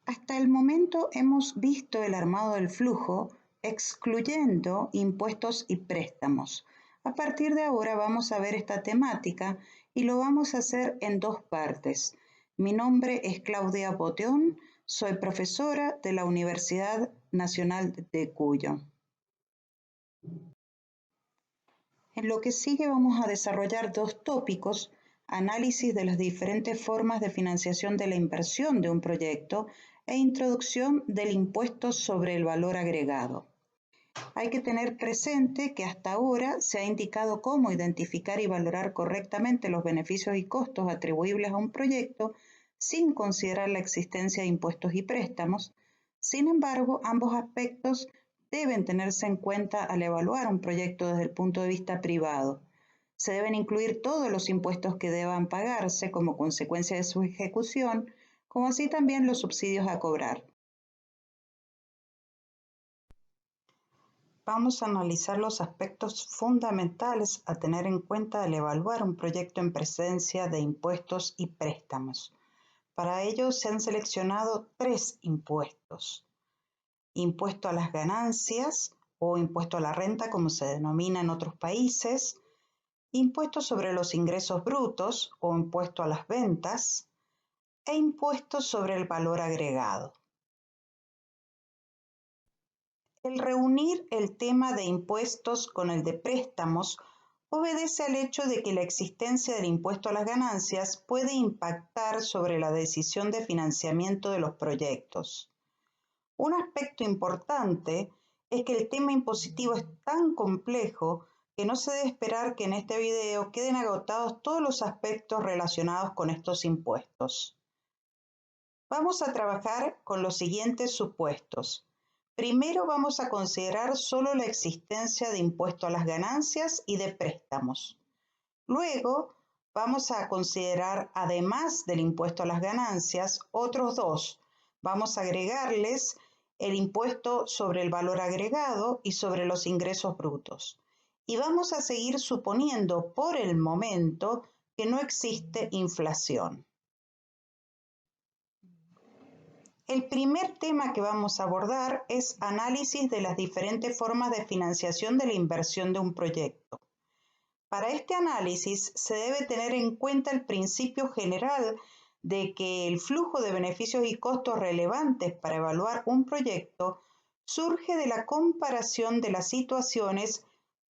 Hasta el momento hemos visto el armado del flujo excluyendo impuestos y préstamos. A partir de ahora vamos a ver esta temática y lo vamos a hacer en dos partes. Mi nombre es Claudia Boteón, soy profesora de la Universidad Nacional de Cuyo. En lo que sigue vamos a desarrollar dos tópicos: análisis de las diferentes formas de financiación de la inversión de un proyecto e introducción del impuesto sobre el valor agregado. Hay que tener presente que hasta ahora se ha indicado cómo identificar y valorar correctamente los beneficios y costos atribuibles a un proyecto sin considerar la existencia de impuestos y préstamos. Sin embargo, ambos aspectos deben tenerse en cuenta al evaluar un proyecto desde el punto de vista privado. Se deben incluir todos los impuestos que deban pagarse como consecuencia de su ejecución, como así también los subsidios a cobrar. Vamos a analizar los aspectos fundamentales a tener en cuenta al evaluar un proyecto en presencia de impuestos y préstamos. Para ello se han seleccionado tres impuestos: impuesto a las ganancias o impuesto a la renta, como se denomina en otros países, impuesto sobre los ingresos brutos o impuesto a las ventas e impuesto sobre el valor agregado. El reunir el tema de impuestos con el de préstamos obedece al hecho de que la existencia del impuesto a las ganancias puede impactar sobre la decisión de financiamiento de los proyectos. Un aspecto importante es que el tema impositivo es tan complejo que no se debe esperar que en este video queden agotados todos los aspectos relacionados con estos impuestos. Vamos a trabajar con los siguientes supuestos. Primero vamos a considerar solo la existencia de impuesto a las ganancias y de préstamos. Luego vamos a considerar, además del impuesto a las ganancias, otros dos. Vamos a agregarles el impuesto sobre el valor agregado y sobre los ingresos brutos. Y vamos a seguir suponiendo por el momento que no existe inflación. El primer tema que vamos a abordar es análisis de las diferentes formas de financiación de la inversión de un proyecto. Para este análisis se debe tener en cuenta el principio general de que el flujo de beneficios y costos relevantes para evaluar un proyecto surge de la comparación de las situaciones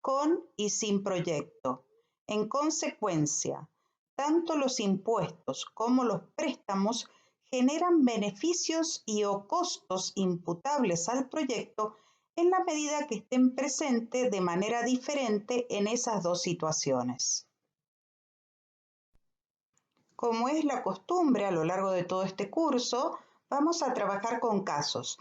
con y sin proyecto. En consecuencia, tanto los impuestos como los préstamos generan beneficios y o costos imputables al proyecto en la medida que estén presentes de manera diferente en esas dos situaciones. Como es la costumbre a lo largo de todo este curso, vamos a trabajar con casos.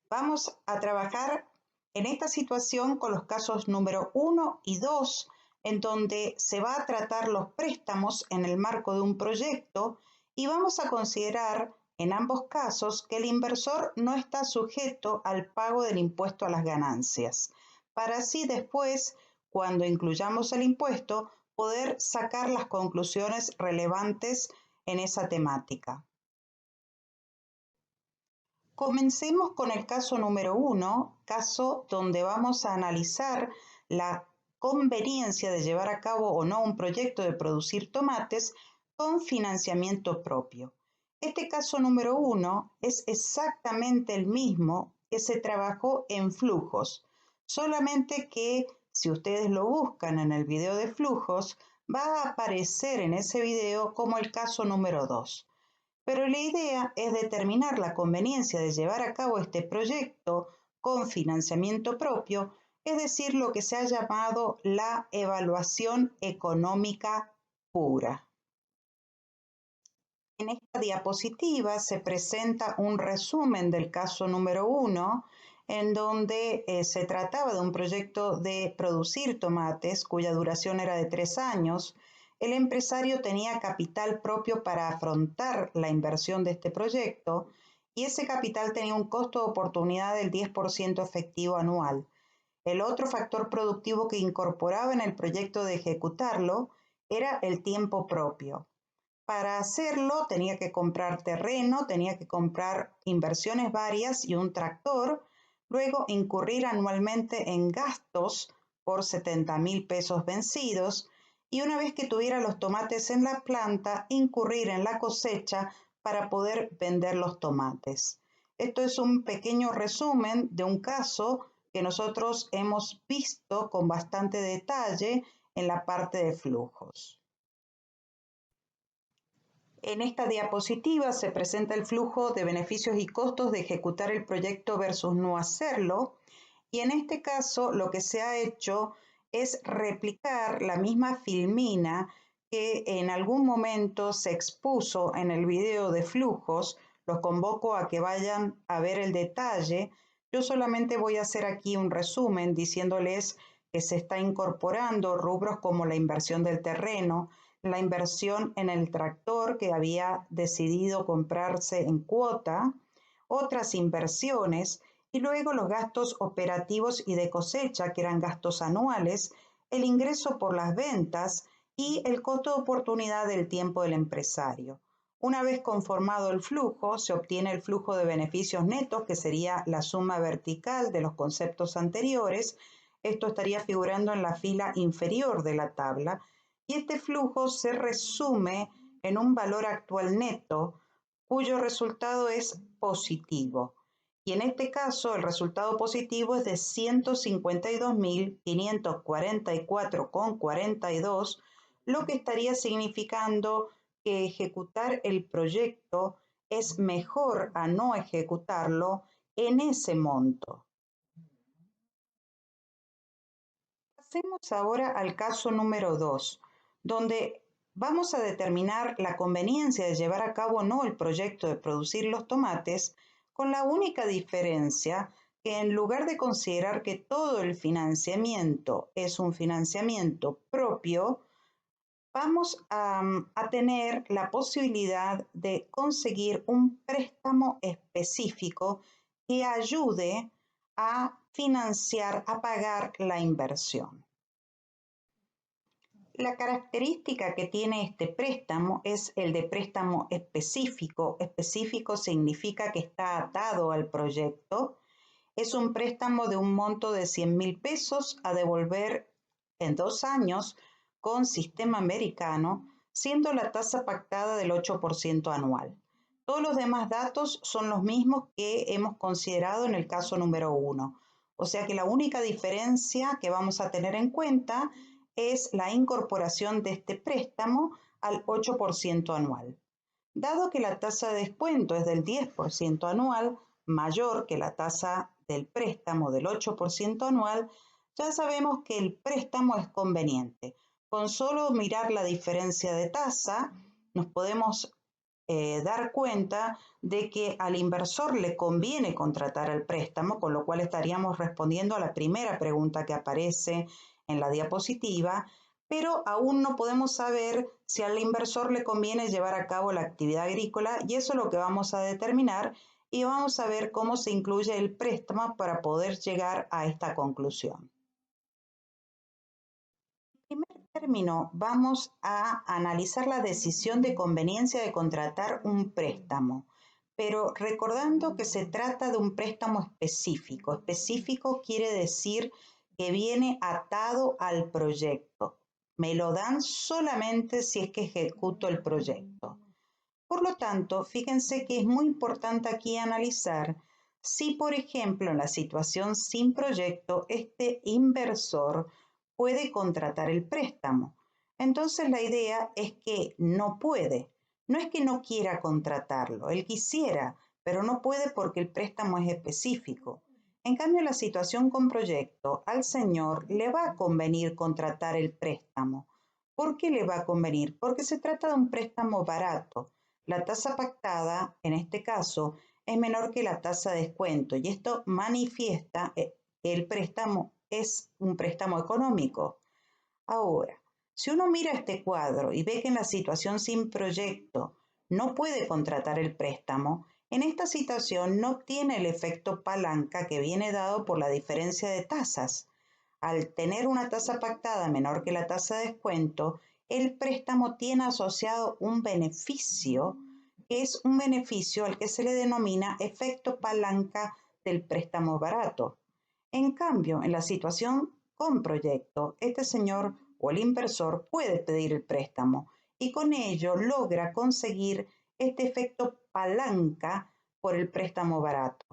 Vamos a trabajar en esta situación con los casos número 1 y 2, en donde se va a tratar los préstamos en el marco de un proyecto y vamos a considerar en ambos casos que el inversor no está sujeto al pago del impuesto a las ganancias, para así después, cuando incluyamos el impuesto, poder sacar las conclusiones relevantes en esa temática. Comencemos con el caso número 1, caso donde vamos a analizar la conveniencia de llevar a cabo o no un proyecto de producir tomates con financiamiento propio. Este caso número 1 es exactamente el mismo que se trabajó en flujos, solamente que si ustedes lo buscan en el video de flujos, va a aparecer en ese video como el caso número 2. Pero la idea es determinar la conveniencia de llevar a cabo este proyecto con financiamiento propio, es decir, lo que se ha llamado la evaluación económica pura. En esta diapositiva se presenta un resumen del caso número 1, en donde se trataba de un proyecto de producir tomates cuya duración era de 3 años. El empresario tenía capital propio para afrontar la inversión de este proyecto y ese capital tenía un costo de oportunidad del 10% efectivo anual. El otro factor productivo que incorporaba en el proyecto de ejecutarlo era el tiempo propio. Para hacerlo tenía que comprar terreno, tenía que comprar inversiones varias y un tractor, luego incurrir anualmente en gastos por 70.000 pesos vencidos y una vez que tuviera los tomates en la planta, incurrir en la cosecha para poder vender los tomates. Esto es un pequeño resumen de un caso que nosotros hemos visto con bastante detalle en la parte de flujos. En esta diapositiva se presenta el flujo de beneficios y costos de ejecutar el proyecto versus no hacerlo, y en este caso lo que se ha hecho es replicar la misma filmina que en algún momento se expuso en el video de flujos. Los convoco a que vayan a ver el detalle. Yo solamente voy a hacer aquí un resumen diciéndoles que se está incorporando rubros como la inversión del terreno, la inversión en el tractor que había decidido comprarse en cuota, otras inversiones y luego los gastos operativos y de cosecha, que eran gastos anuales, el ingreso por las ventas y el costo de oportunidad del tiempo del empresario. Una vez conformado el flujo, se obtiene el flujo de beneficios netos, que sería la suma vertical de los conceptos anteriores. Esto estaría figurando en la fila inferior de la tabla. Y este flujo se resume en un valor actual neto, cuyo resultado es positivo. Y en este caso, el resultado positivo es de 152.544,42, lo que estaría significando que ejecutar el proyecto es mejor a no ejecutarlo en ese monto. Pasemos ahora al caso número 2, donde vamos a determinar la conveniencia de llevar a cabo o no el proyecto de producir los tomates, con la única diferencia que en lugar de considerar que todo el financiamiento es un financiamiento propio, vamos a tener la posibilidad de conseguir un préstamo específico que ayude a financiar, a pagar la inversión. La característica que tiene este préstamo es el de préstamo específico. Específico significa que está atado al proyecto. Es un préstamo de un monto de 100.000 pesos a devolver en 2 años con sistema americano, siendo la tasa pactada del 8% anual. Todos los demás datos son los mismos que hemos considerado en el caso número 1. O sea que la única diferencia que vamos a tener en cuenta es la incorporación de este préstamo al 8% anual. Dado que la tasa de descuento es del 10% anual, mayor que la tasa del préstamo del 8% anual, ya sabemos que el préstamo es conveniente. Con solo mirar la diferencia de tasa, nos podemos dar cuenta de que al inversor le conviene contratar el préstamo, con lo cual estaríamos respondiendo a la primera pregunta que aparece en la diapositiva, pero aún no podemos saber si al inversor le conviene llevar a cabo la actividad agrícola, y eso es lo que vamos a determinar y vamos a ver cómo se incluye el préstamo para poder llegar a esta conclusión. En primer término, vamos a analizar la decisión de conveniencia de contratar un préstamo, pero recordando que se trata de un préstamo específico. Específico quiere decir que viene atado al proyecto. Me lo dan solamente si es que ejecuto el proyecto. Por lo tanto, fíjense que es muy importante aquí analizar si, por ejemplo, en la situación sin proyecto, este inversor puede contratar el préstamo. Entonces, la idea es que no puede. No es que no quiera contratarlo, él quisiera, pero no puede porque el préstamo es específico. En cambio, la situación con proyecto, al señor le va a convenir contratar el préstamo. ¿Por qué le va a convenir? Porque se trata de un préstamo barato. La tasa pactada, en este caso, es menor que la tasa de descuento y esto manifiesta que el préstamo es un préstamo económico. Ahora, si uno mira este cuadro y ve que en la situación sin proyecto no puede contratar el préstamo, en esta situación no obtiene el efecto palanca que viene dado por la diferencia de tasas. Al tener una tasa pactada menor que la tasa de descuento, el préstamo tiene asociado un beneficio, que es un beneficio al que se le denomina efecto palanca del préstamo barato. En cambio, en la situación con proyecto, este señor o el inversor puede pedir el préstamo y con ello logra conseguir este efecto palanca por el préstamo barato.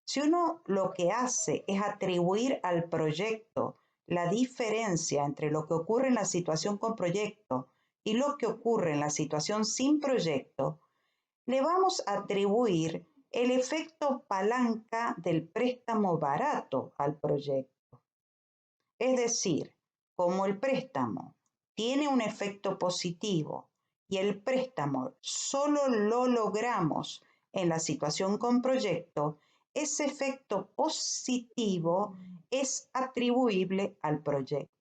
Si uno lo que hace es atribuir al proyecto la diferencia entre lo que ocurre en la situación con proyecto y lo que ocurre en la situación sin proyecto, le vamos a atribuir el efecto palanca del préstamo barato al proyecto. Es decir, como el préstamo tiene un efecto positivo y el préstamo solo lo logramos en la situación con proyecto, ese efecto positivo es atribuible al proyecto.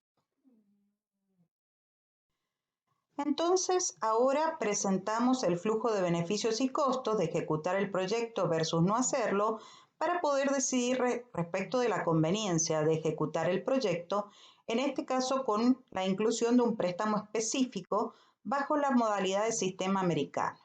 Entonces, ahora presentamos el flujo de beneficios y costos de ejecutar el proyecto versus no hacerlo para poder decidir respecto de la conveniencia de ejecutar el proyecto, en este caso con la inclusión de un préstamo específico bajo la modalidad de sistema americano.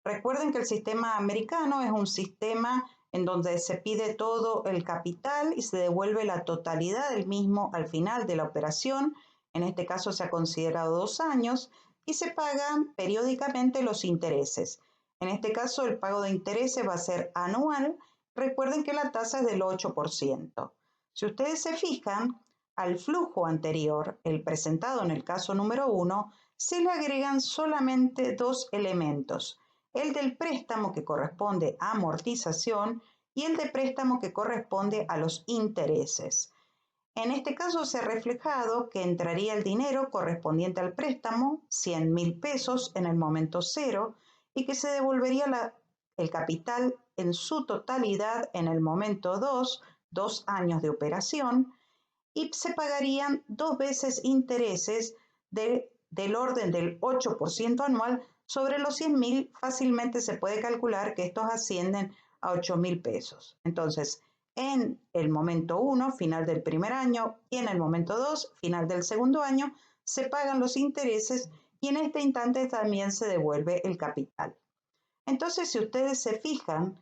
Recuerden que el sistema americano es un sistema en donde se pide todo el capital y se devuelve la totalidad del mismo al final de la operación. En este caso se ha considerado 2 años y se pagan periódicamente los intereses. En este caso el pago de intereses va a ser anual. Recuerden que la tasa es del 8%. Si ustedes se fijan, al flujo anterior, el presentado en el caso número 1, se le agregan solamente 2 elementos: el del préstamo que corresponde a amortización y el de préstamo que corresponde a los intereses. En este caso se ha reflejado que entraría el dinero correspondiente al préstamo, 100.000 pesos en el momento cero, y que se devolvería el capital en su totalidad en el momento 2, 2 años de operación, y se pagarían 2 veces intereses del orden del 8% anual sobre los 100.000. Fácilmente se puede calcular que estos ascienden a 8.000 pesos. Entonces, en el momento 1, final del primer año, y en el momento 2, final del segundo año, se pagan los intereses y en este instante también se devuelve el capital. Entonces, si ustedes se fijan,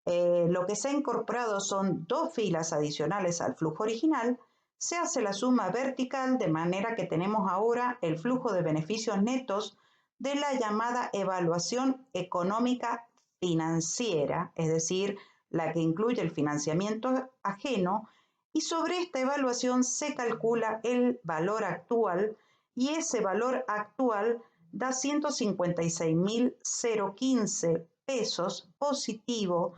lo que se ha incorporado son 2 filas adicionales al flujo original. Se hace la suma vertical de manera que tenemos ahora el flujo de beneficios netos de la llamada evaluación económica financiera, es decir, la que incluye el financiamiento ajeno, y sobre esta evaluación se calcula el valor actual y ese valor actual da 156.015 pesos positivo,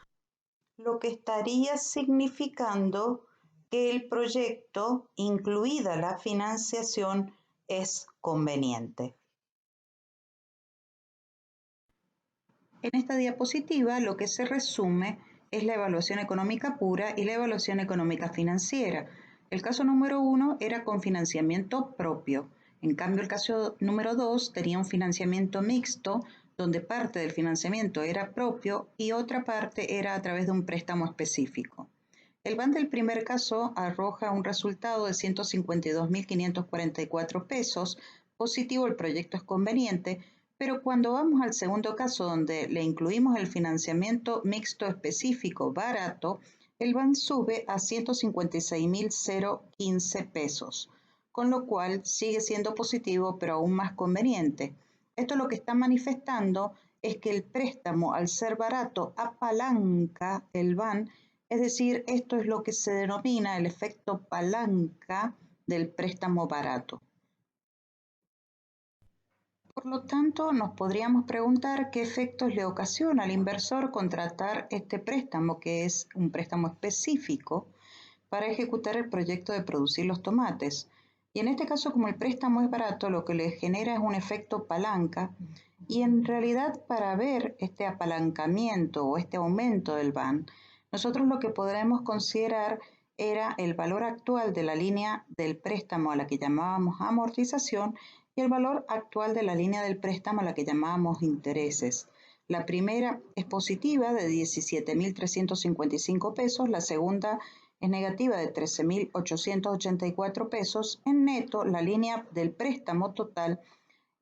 lo que estaría significando que el proyecto, incluida la financiación, es conveniente. En esta diapositiva lo que se resume es la evaluación económica pura y la evaluación económica financiera. El caso número 1 era con financiamiento propio. En cambio, el caso número 2 tenía un financiamiento mixto, donde parte del financiamiento era propio y otra parte era a través de un préstamo específico. El BAN del primer caso arroja un resultado de 152.544 pesos. Positivo, el proyecto es conveniente, pero cuando vamos al segundo caso, donde le incluimos el financiamiento mixto específico barato, el BAN sube a 156.015 pesos, con lo cual sigue siendo positivo, pero aún más conveniente. Esto lo que está manifestando es que el préstamo, al ser barato, apalanca el BAN. Es decir, esto es lo que se denomina el efecto palanca del préstamo barato. Por lo tanto, nos podríamos preguntar qué efectos le ocasiona al inversor contratar este préstamo, que es un préstamo específico para ejecutar el proyecto de producir los tomates. Y en este caso, como el préstamo es barato, lo que le genera es un efecto palanca. Y en realidad, para ver este apalancamiento o este aumento del BAN, nosotros lo que podremos considerar era el valor actual de la línea del préstamo a la que llamábamos amortización y el valor actual de la línea del préstamo a la que llamábamos intereses. La primera es positiva de 17.355 pesos, la segunda es negativa de 13.884 pesos. En neto, la línea del préstamo total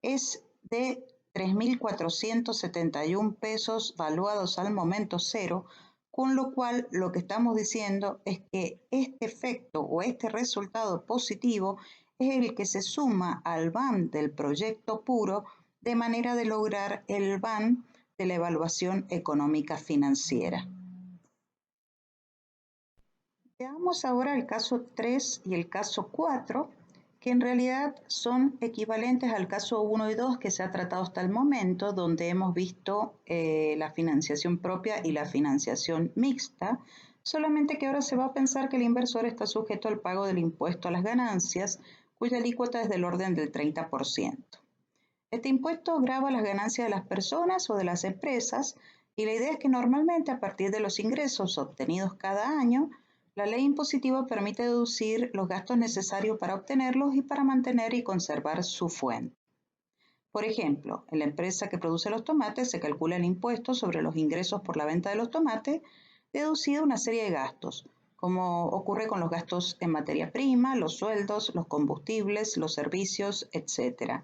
es de 3.471 pesos valuados al momento cero, con lo cual lo que estamos diciendo es que este efecto o este resultado positivo es el que se suma al VAN del proyecto puro de manera de lograr el VAN de la evaluación económica financiera. Veamos ahora el caso 3 y el caso 4, que en realidad son equivalentes al caso 1 y 2 que se ha tratado hasta el momento, donde hemos visto la financiación propia y la financiación mixta, solamente que ahora se va a pensar que el inversor está sujeto al pago del impuesto a las ganancias, cuya alícuota es del orden del 30%. Este impuesto grava las ganancias de las personas o de las empresas, y la idea es que normalmente a partir de los ingresos obtenidos cada año, la ley impositiva permite deducir los gastos necesarios para obtenerlos y para mantener y conservar su fuente. Por ejemplo, en la empresa que produce los tomates se calcula el impuesto sobre los ingresos por la venta de los tomates, deducido una serie de gastos, como ocurre con los gastos en materia prima, los sueldos, los combustibles, los servicios, etc.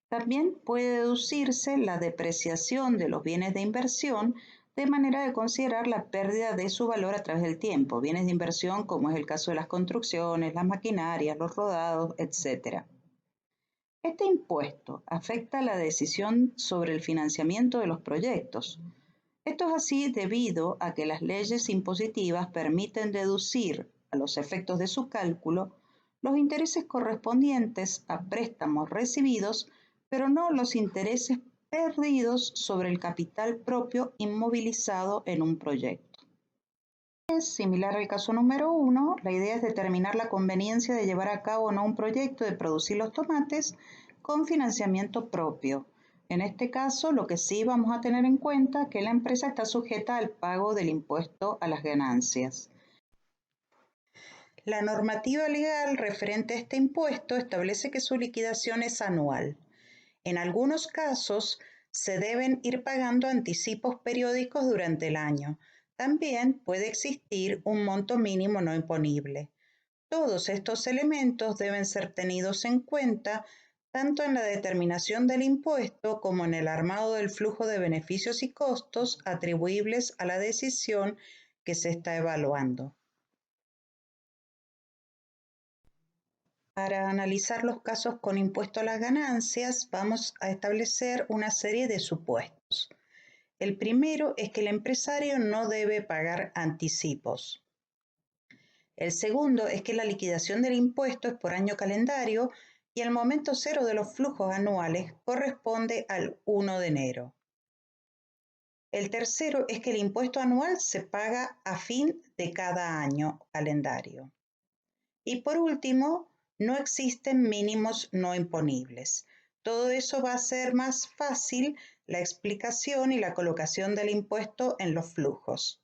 También puede deducirse la depreciación de los bienes de inversión de manera de considerar la pérdida de su valor a través del tiempo, bienes de inversión como es el caso de las construcciones, las maquinarias, los rodados, etc. Este impuesto afecta la decisión sobre el financiamiento de los proyectos. Esto es así debido a que las leyes impositivas permiten deducir a los efectos de su cálculo los intereses correspondientes a préstamos recibidos, pero no los intereses perdidos sobre el capital propio inmovilizado en un proyecto. Es similar al caso número 1, la idea es determinar la conveniencia de llevar a cabo o no un proyecto de producir los tomates con financiamiento propio. En este caso, lo que sí vamos a tener en cuenta es que la empresa está sujeta al pago del impuesto a las ganancias. La normativa legal referente a este impuesto establece que su liquidación es anual. En algunos casos, se deben ir pagando anticipos periódicos durante el año. También puede existir un monto mínimo no imponible. Todos estos elementos deben ser tenidos en cuenta tanto en la determinación del impuesto como en el armado del flujo de beneficios y costos atribuibles a la decisión que se está evaluando. Para analizar los casos con impuesto a las ganancias, vamos a establecer una serie de supuestos. El primero es que el empresario no debe pagar anticipos. El segundo es que la liquidación del impuesto es por año calendario y el momento cero de los flujos anuales corresponde al 1 de enero. El tercero es que el impuesto anual se paga a fin de cada año calendario. Y por último, no existen mínimos no imponibles. Todo eso va a hacer más fácil la explicación y la colocación del impuesto en los flujos.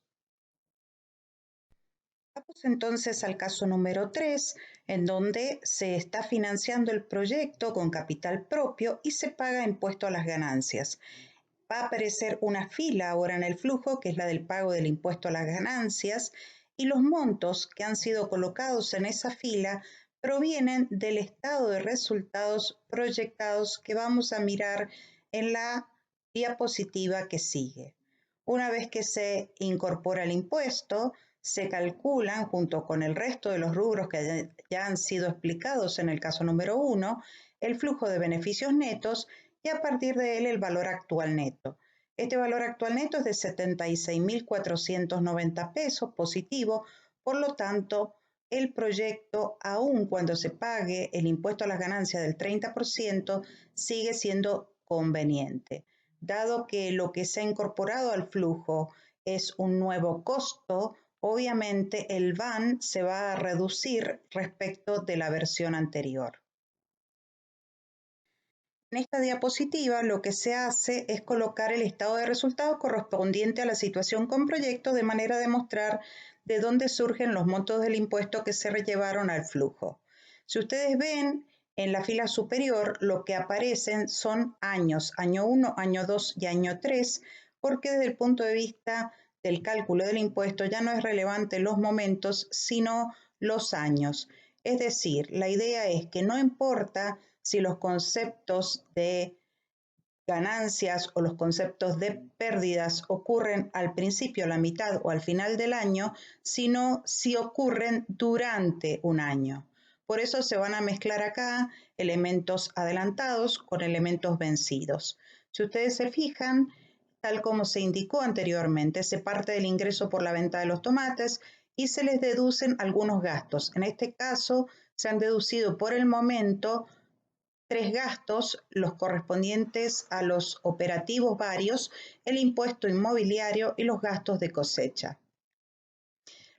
Vamos entonces al caso número 3, en donde se está financiando el proyecto con capital propio y se paga impuesto a las ganancias. Va a aparecer una fila ahora en el flujo, que es la del pago del impuesto a las ganancias, y los montos que han sido colocados en esa fila provienen del estado de resultados proyectados que vamos a mirar en la diapositiva que sigue. Una vez que se incorpora el impuesto, se calculan junto con el resto de los rubros que ya han sido explicados en el caso número 1, el flujo de beneficios netos y a partir de él el valor actual neto. Este valor actual neto es de 76.490 pesos positivo, por lo tanto, el proyecto, aun cuando se pague el impuesto a las ganancias del 30%, sigue siendo conveniente. Dado que lo que se ha incorporado al flujo es un nuevo costo, obviamente el VAN se va a reducir respecto de la versión anterior. En esta diapositiva lo que se hace es colocar el estado de resultados correspondiente a la situación con proyecto de manera de mostrar de dónde surgen los montos del impuesto que se llevaron al flujo. Si ustedes ven en la fila superior lo que aparecen son años, año 1, año 2 y año 3, porque desde el punto de vista del cálculo del impuesto ya no es relevante los momentos, sino los años. Es decir, la idea es que no importa si los conceptos de ganancias o los conceptos de pérdidas ocurren al principio, a la mitad o al final del año, sino si ocurren durante un año. Por eso se van a mezclar acá elementos adelantados con elementos vencidos. Si ustedes se fijan, tal como se indicó anteriormente, se parte del ingreso por la venta de los tomates y se les deducen algunos gastos. En este caso, se han deducido por el momento 3 gastos, los correspondientes a los operativos varios, el impuesto inmobiliario y los gastos de cosecha.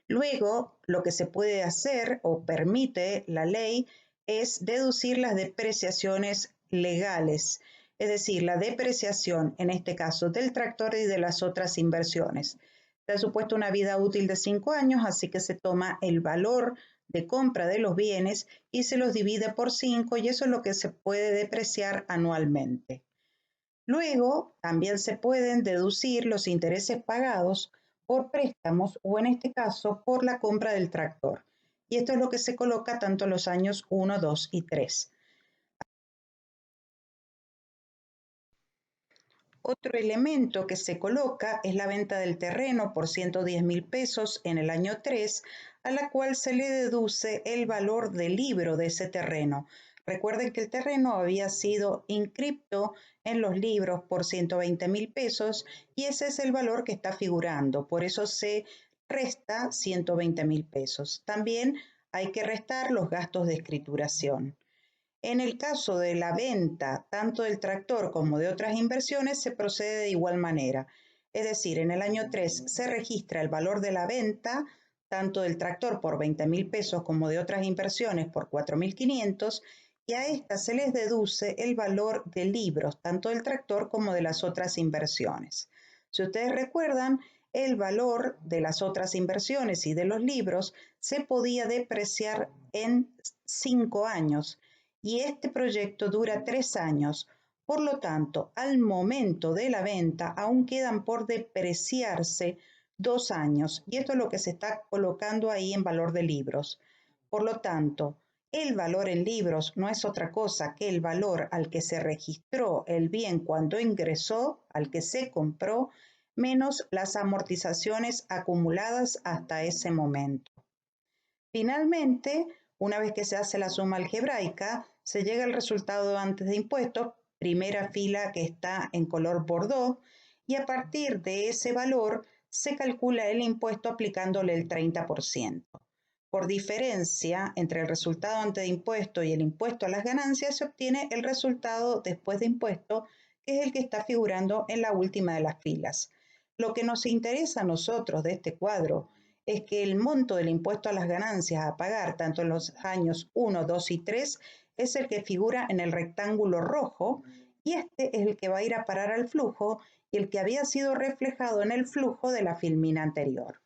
Luego, lo que se puede hacer o permite la ley es deducir las depreciaciones legales, es decir, la depreciación, en este caso, del tractor y de las otras inversiones. Se ha supuesto una vida útil de 5 años, así que se toma el valor de compra de los bienes y se los divide por 5 y eso es lo que se puede depreciar anualmente. Luego, también se pueden deducir los intereses pagados por préstamos o en este caso por la compra del tractor. Y esto es lo que se coloca tanto en los años 1, 2 y 3. Otro elemento que se coloca es la venta del terreno por 110.000 pesos en el año 3, a la cual se le deduce el valor del libro de ese terreno. Recuerden que el terreno había sido inscripto en los libros por 120.000 pesos y ese es el valor que está figurando. Por eso se resta 120.000 pesos. También hay que restar los gastos de escrituración. En el caso de la venta tanto del tractor como de otras inversiones se procede de igual manera. Es decir, en el año 3 se registra el valor de la venta tanto del tractor por 20.000 pesos como de otras inversiones por 4.500 y a estas se les deduce el valor de libros tanto del tractor como de las otras inversiones. Si ustedes recuerdan, el valor de las otras inversiones y de los libros se podía depreciar en 5 años y este proyecto dura 3 años. Por lo tanto, al momento de la venta aún quedan por depreciarse 2 años y esto es lo que se está colocando ahí en valor de libros. Por lo tanto, el valor en libros no es otra cosa que el valor al que se registró el bien cuando ingresó, al que se compró, menos las amortizaciones acumuladas hasta ese momento. Finalmente, una vez que se hace la suma algebraica, se llega al resultado antes de impuestos, primera fila que está en color bordó, y a partir de ese valor se calcula el impuesto aplicándole el 30%. Por diferencia entre el resultado antes de impuesto y el impuesto a las ganancias, se obtiene el resultado después de impuesto, que es el que está figurando en la última de las filas. Lo que nos interesa a nosotros de este cuadro es que el monto del impuesto a las ganancias a pagar tanto en los años 1, 2 y 3 es el que figura en el rectángulo rojo y este es el que va a ir a parar al flujo y el que había sido reflejado en el flujo de la filmina anterior.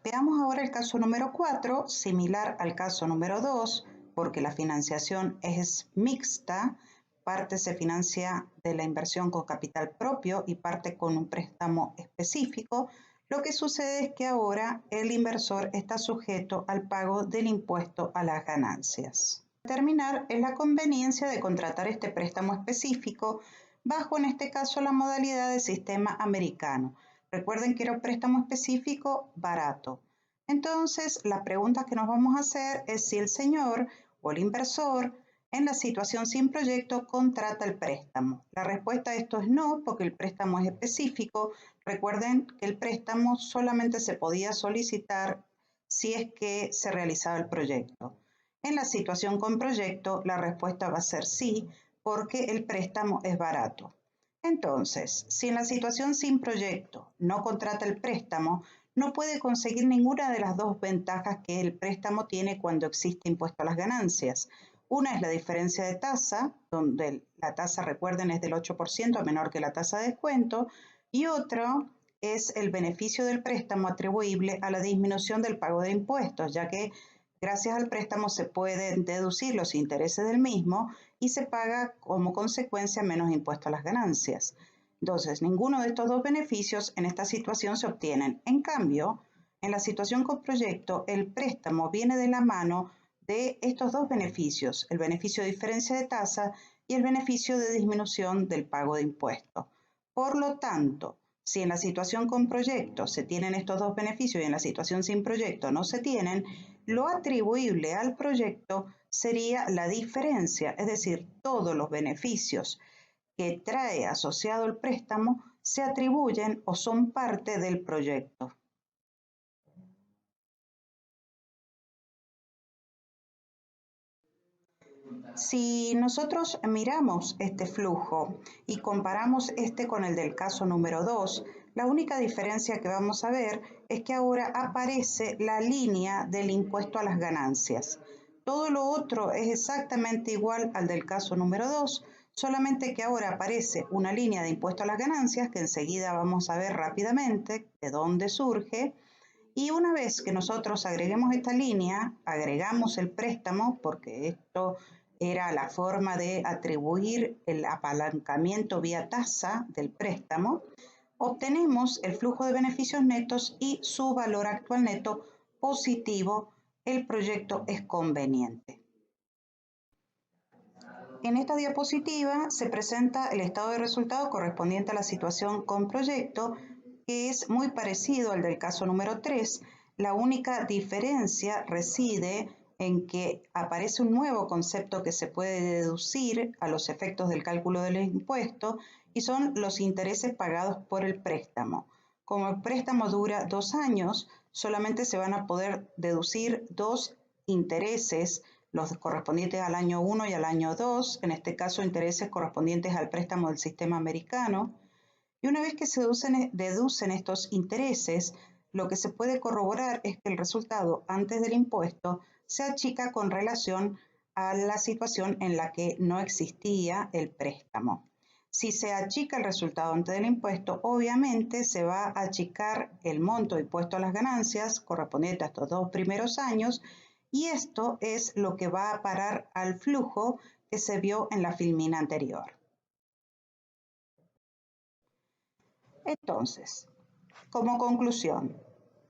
Veamos ahora el caso número 4, similar al caso número 2, porque la financiación es mixta, parte se financia de la inversión con capital propio y parte con un préstamo específico. Lo que sucede es que ahora el inversor está sujeto al pago del impuesto a las ganancias. Para terminar, es la conveniencia de contratar este préstamo específico bajo, en este caso, la modalidad de sistema americano. Recuerden que era un préstamo específico barato. Entonces, la pregunta que nos vamos a hacer es si el señor o el inversor en la situación sin proyecto contrata el préstamo. La respuesta a esto es no, porque el préstamo es específico. Recuerden que el préstamo solamente se podía solicitar si es que se realizaba el proyecto. En la situación con proyecto, la respuesta va a ser sí, porque el préstamo es barato. Entonces, si en la situación sin proyecto no contrata el préstamo, no puede conseguir ninguna de las dos ventajas que el préstamo tiene cuando existe impuesto a las ganancias. Una es la diferencia de tasa, donde la tasa, recuerden, es del 8% menor que la tasa de descuento, y otro es el beneficio del préstamo atribuible a la disminución del pago de impuestos, ya que gracias al préstamo se pueden deducir los intereses del mismo y se paga como consecuencia menos impuesto a las ganancias. Entonces, ninguno de estos dos beneficios en esta situación se obtienen. En cambio, en la situación con proyecto, el préstamo viene de la mano de estos dos beneficios, el beneficio de diferencia de tasa y el beneficio de disminución del pago de impuestos. Por lo tanto, si en la situación con proyecto se tienen estos dos beneficios y en la situación sin proyecto no se tienen, lo atribuible al proyecto sería la diferencia, es decir, todos los beneficios que trae asociado el préstamo se atribuyen o son parte del proyecto. Si nosotros miramos este flujo y comparamos este con el del caso número 2, la única diferencia que vamos a ver es que ahora aparece la línea del impuesto a las ganancias. Todo lo otro es exactamente igual al del caso número 2, solamente que ahora aparece una línea de impuesto a las ganancias que enseguida vamos a ver rápidamente de dónde surge. Y una vez que nosotros agreguemos esta línea, agregamos el préstamo, porque esto era la forma de atribuir el apalancamiento vía tasa del préstamo, obtenemos el flujo de beneficios netos y su valor actual neto positivo. El proyecto es conveniente. En esta diapositiva se presenta el estado de resultado correspondiente a la situación con proyecto, que es muy parecido al del caso número 3. La única diferencia reside en que aparece un nuevo concepto que se puede deducir a los efectos del cálculo del impuesto y son los intereses pagados por el préstamo. Como el préstamo dura 2 años, solamente se van a poder deducir 2 intereses, los correspondientes al año 1 y al año 2, en este caso intereses correspondientes al préstamo del sistema americano. Y una vez que se deducen estos intereses, lo que se puede corroborar es que el resultado antes del impuesto se achica con relación a la situación en la que no existía el préstamo. Si se achica el resultado antes del impuesto, obviamente se va a achicar el monto de impuesto a las ganancias correspondiente a estos 2 primeros años, y esto es lo que va a parar al flujo que se vio en la filmina anterior. Entonces, como conclusión,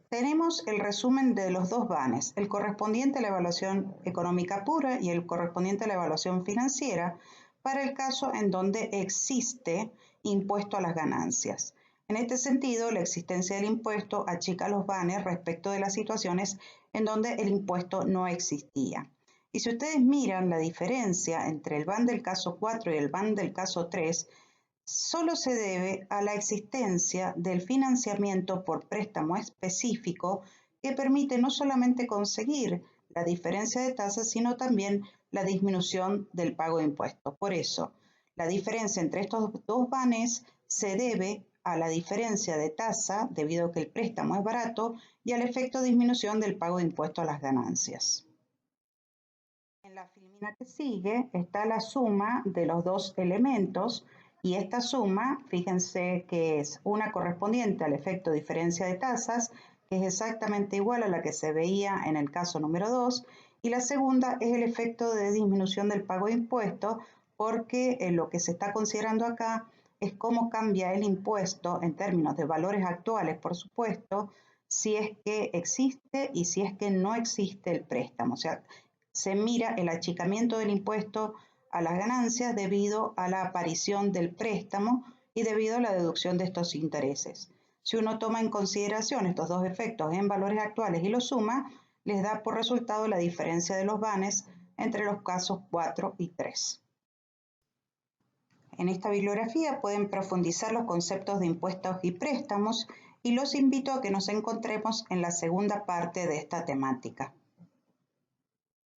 tenemos el resumen de los dos BANES, el correspondiente a la evaluación económica pura y el correspondiente a la evaluación financiera, para el caso en donde existe impuesto a las ganancias. En este sentido, la existencia del impuesto achica los BANES respecto de las situaciones en donde el impuesto no existía. Y si ustedes miran la diferencia entre el BAN del caso 4 y el BAN del caso 3, solo se debe a la existencia del financiamiento por préstamo específico que permite no solamente conseguir la diferencia de tasas, sino también la disminución del pago de impuestos. Por eso, la diferencia entre estos dos BANES se debe a la diferencia de tasa, debido a que el préstamo es barato, y al efecto de disminución del pago de impuestos a las ganancias. En la filmina que sigue está la suma de los dos elementos, y esta suma, fíjense que es una correspondiente al efecto diferencia de tasas, que es exactamente igual a la que se veía en el caso número 2, y la segunda es el efecto de disminución del pago de impuestos, porque lo que se está considerando acá es cómo cambia el impuesto en términos de valores actuales, por supuesto, si es que existe y si es que no existe el préstamo. O sea, se mira el achicamiento del impuesto a las ganancias debido a la aparición del préstamo y debido a la deducción de estos intereses. Si uno toma en consideración estos dos efectos en valores actuales y los suma, les da por resultado la diferencia de los BANES entre los casos 4 y 3. En esta bibliografía pueden profundizar los conceptos de impuestos y préstamos, y los invito a que nos encontremos en la segunda parte de esta temática.